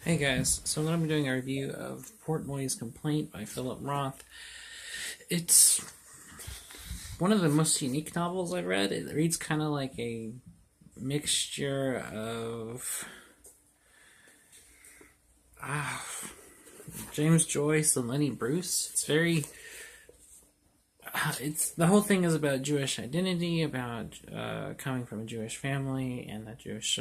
Hey guys, so I'm going to be doing a review of Portnoy's Complaint by Philip Roth. It's one of the most unique novels I've read. It reads kind of like a mixture of James Joyce and Lenny Bruce. It's the whole thing is about Jewish identity, about coming from a Jewish family, and the Jewish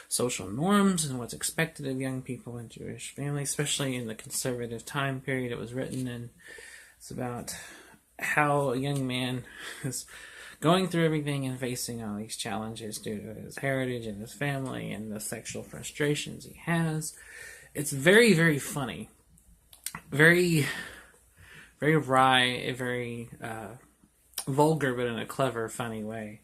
social norms and what's expected of young people in Jewish families, especially in the conservative time period it was written in. It's about how a young man is going through everything and facing all these challenges due to his heritage and his family and the sexual frustrations he has. It's very, very funny. Very wry, very vulgar, but in a clever, funny way.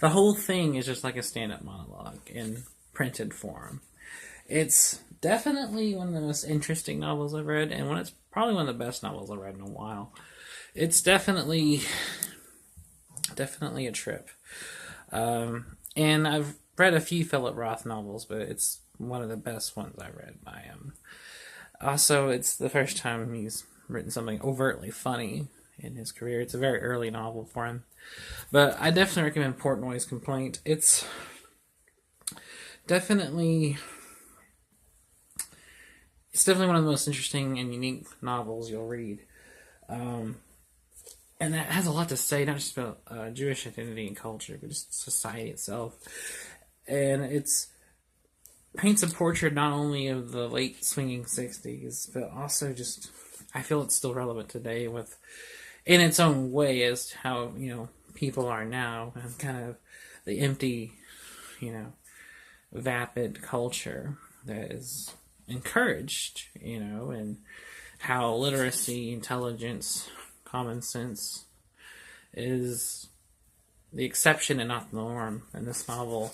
The whole thing is just like a stand-up monologue in printed form. It's definitely one of the most interesting novels I've read, and it's probably one of the best novels I've read in a while. It's definitely a trip. And I've read a few Philip Roth novels, but it's one of the best ones I read by him. Also, it's the first time he's written something overtly funny in his career. It's a very early novel for him. But I definitely recommend Portnoy's Complaint. It's definitely one of the most interesting and unique novels you'll read. And that has a lot to say, not just about Jewish identity and culture, but just society itself. And it's paints a portrait not only of the late swinging 60s, but also just, I feel it's still relevant today in its own way as to how, people are now, and kind of the empty, vapid culture that is encouraged, and how literacy, intelligence, common sense is the exception and not the norm. And this novel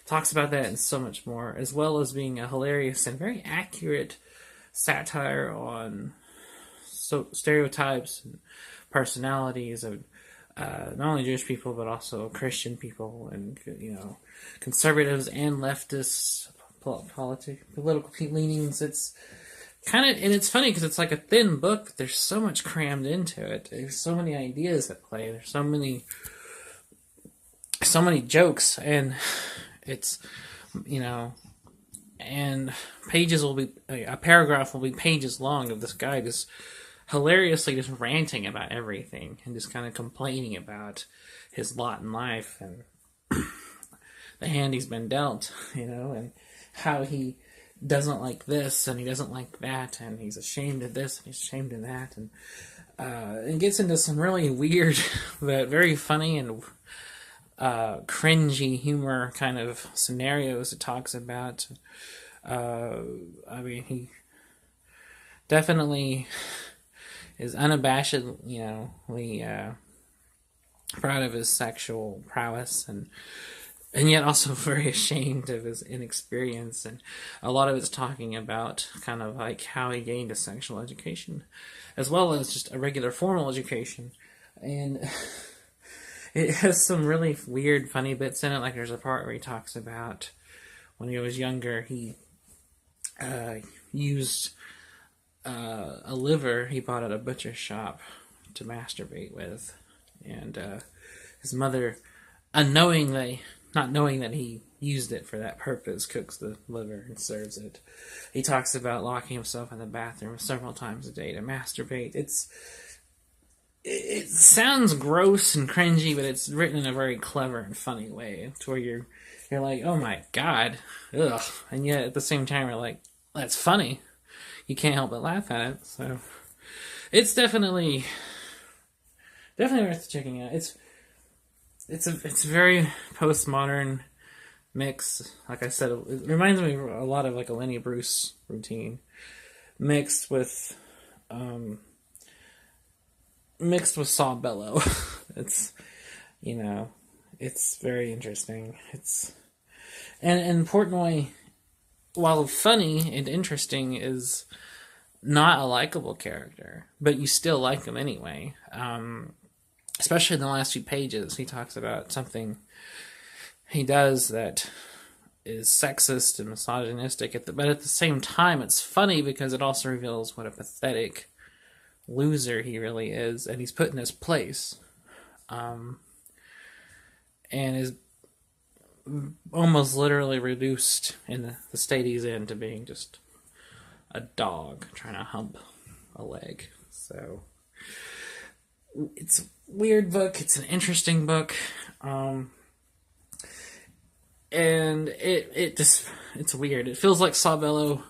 talks about that and so much more, as well as being a hilarious and very accurate satire on stereotypes and personalities of not only Jewish people but also Christian people and conservatives and leftists, political leanings. It's and it's funny because it's like a thin book, but there's so much crammed into it. There's so many ideas at play. There's so many jokes, and it's, and a paragraph will be pages long of this guy just hilariously just ranting about everything and just kind of complaining about his lot in life and the hand he's been dealt, and how he doesn't like this and he doesn't like that and he's ashamed of this and he's ashamed of that, and it gets into some really weird but very funny and cringy humor kind of scenarios it talks about. He definitely is unabashedly, proud of his sexual prowess and yet also very ashamed of his inexperience, and a lot of it's talking about kind of like how he gained a sexual education as well as just a regular formal education. And it has some really weird, funny bits in it. Like there's a part where he talks about when he was younger, he used a liver he bought at a butcher shop to masturbate with, and his mother, not knowing that he used it for that purpose, cooks the liver and serves it. He talks about locking himself in the bathroom several times a day to masturbate. It sounds gross and cringy, but it's written in a very clever and funny way to where you're like, oh my god, ugh, and yet at the same time you're like, that's funny. You can't help but laugh at it. So it's definitely worth checking out. It's a very postmodern mix. Like I said, it reminds me a lot of like a Lenny Bruce routine mixed with Saw Bellow. It's it's very interesting. And Portnoy, while funny and interesting, is not a likable character, but you still like him anyway. Especially in the last few pages, he talks about something he does that is sexist and misogynistic, but at the same time, it's funny because it also reveals what a pathetic loser he really is, and he's put in his place, and is almost literally reduced in the state he's in to being just a dog trying to hump a leg. So it's a weird book. It's an interesting book. And it's weird. It feels like Saw Bellow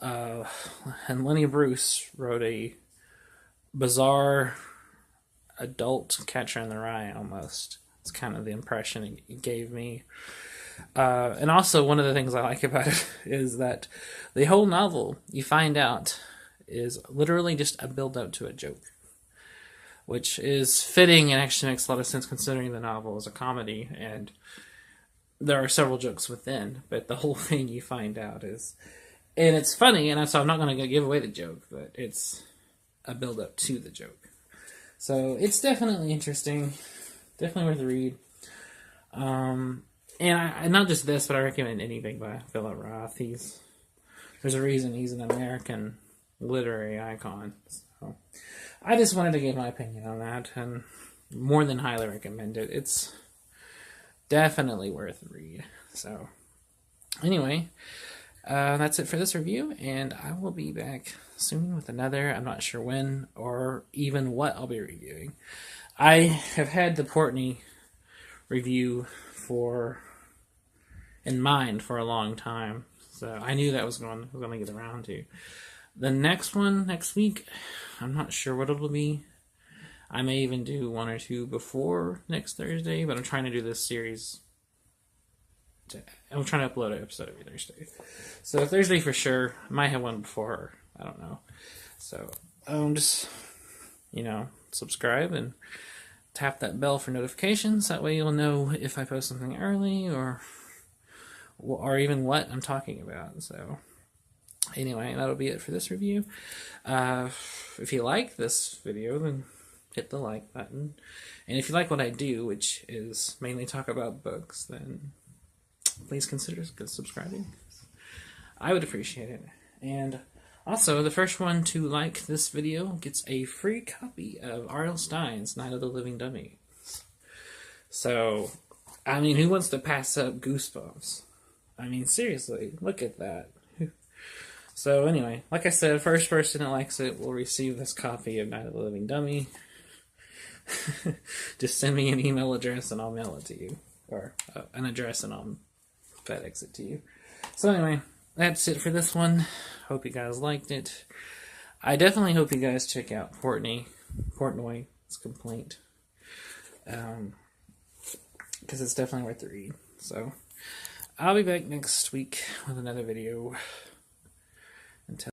and Lenny Bruce wrote a bizarre adult Catcher in the Rye almost. It's kind of the impression it gave me. And also, one of the things I like about it is that the whole novel, you find out, is literally just a build-up to a joke, which is fitting and actually makes a lot of sense considering the novel is a comedy, and there are several jokes within, but the whole thing you find out is... And it's funny, and so I'm not going to give away the joke, but it's a build-up to the joke. So it's definitely interesting. Definitely worth a read. And not just this, but I recommend anything by Philip Roth. There's a reason he's an American literary icon. So I just wanted to give my opinion on that, and more than highly recommend it. It's definitely worth a read. So anyway, that's it for this review, and I will be back soon with another. I'm not sure when or even what I'll be reviewing. I have had the Portnoy review in mind for a long time, so I knew that was going to get around to. The next one, next week, I'm not sure what it'll be. I may even do one or two before next Thursday, but I'm trying to do this series. I'm trying to upload an episode every Thursday. So Thursday for sure. I might have one before. I don't know. So just, subscribe and tap that bell for notifications. That way you'll know if I post something early or even what I'm talking about. So anyway, that'll be it for this review. If you like this video, then hit the like button. And if you like what I do, which is mainly talk about books, then please consider subscribing. I would appreciate it. And also, the first one to like this video gets a free copy of R.L. Stine's Night of the Living Dummy. So, who wants to pass up Goosebumps? Seriously, look at that. So anyway, like I said, first person that likes it will receive this copy of Night of the Living Dummy. Just send me an email address and I'll mail it to you. Or an address and I'll FedEx it to you. So anyway, that's it for this one. Hope you guys liked it. I definitely hope you guys check out Portnoy's Complaint. Because it's definitely worth the read. So, I'll be back next week with another video.